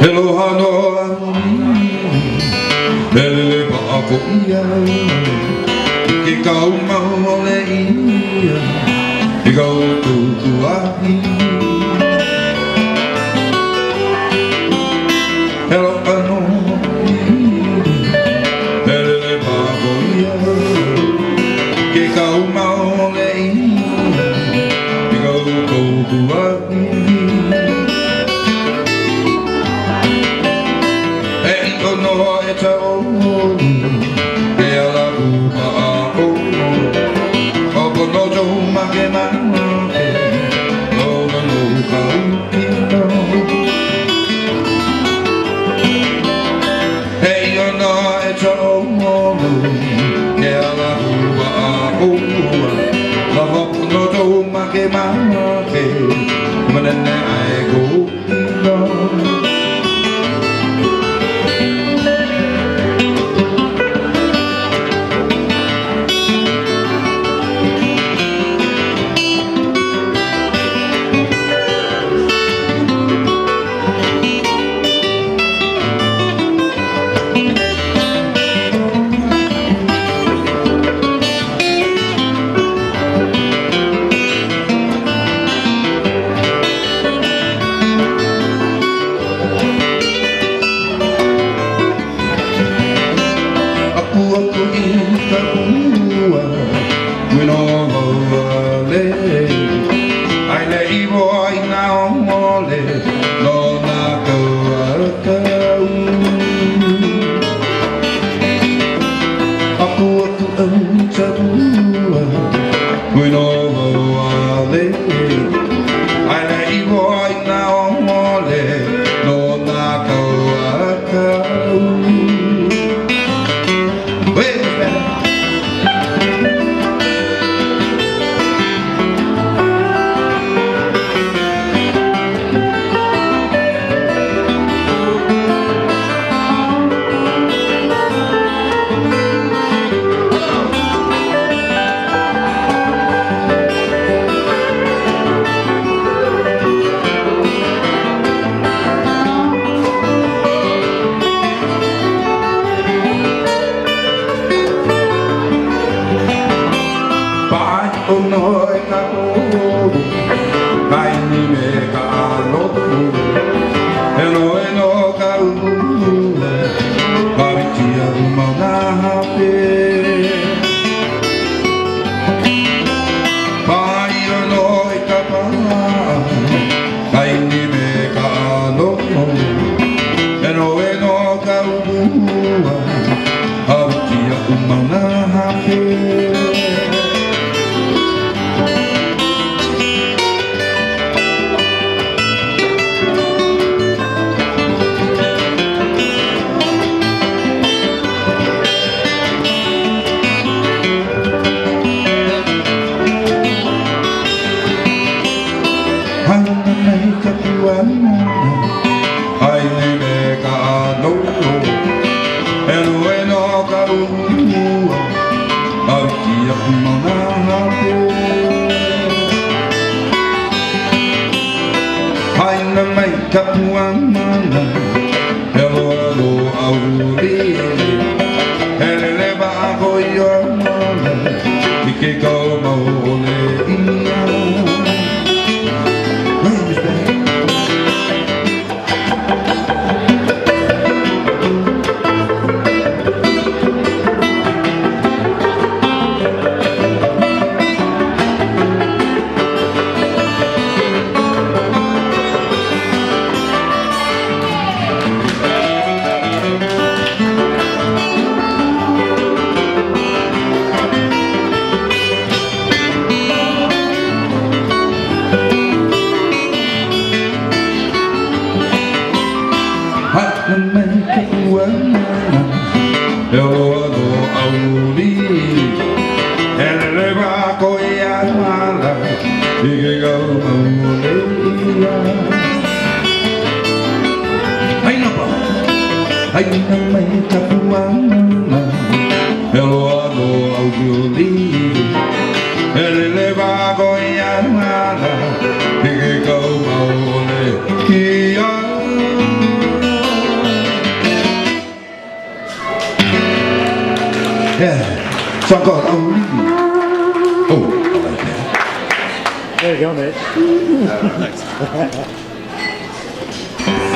Hello Hanoa Lele Pa'ako ia Ke kau mau le ia Ke kau tutuahi Hello Hanoa Lele Pa'ako ia Ke kau mau le ia Ke kau tutuahi no e ta o ke ala upa a o o no jo ma ke ma ke no no no ka upi no hey yo no e ta o ke ala upa a o o no jo ma ke manana ai go no aku ika ua Wino le Ai le iwo ai na omole No na kaua kau Aku au ua Wino le Ai le iwo ai na omole No na kaua kau Noi ka o kai ni me ka lo e no ka u ka ti a ma na pe pai noi ka pa kai ni me ka lo e no ka u ka ti a ma na pe Ai ne me ka no e no ka u au ki a mana pe ai na mai ka mana e lo au li e le ba ko yo mana i ke ka mo le ia Ai na mai ka puana Hello ado au juli Ele va go ya mala Ki go mau le ki Yeah. So I got, oh, really? Oh, I like that. There you go, mate.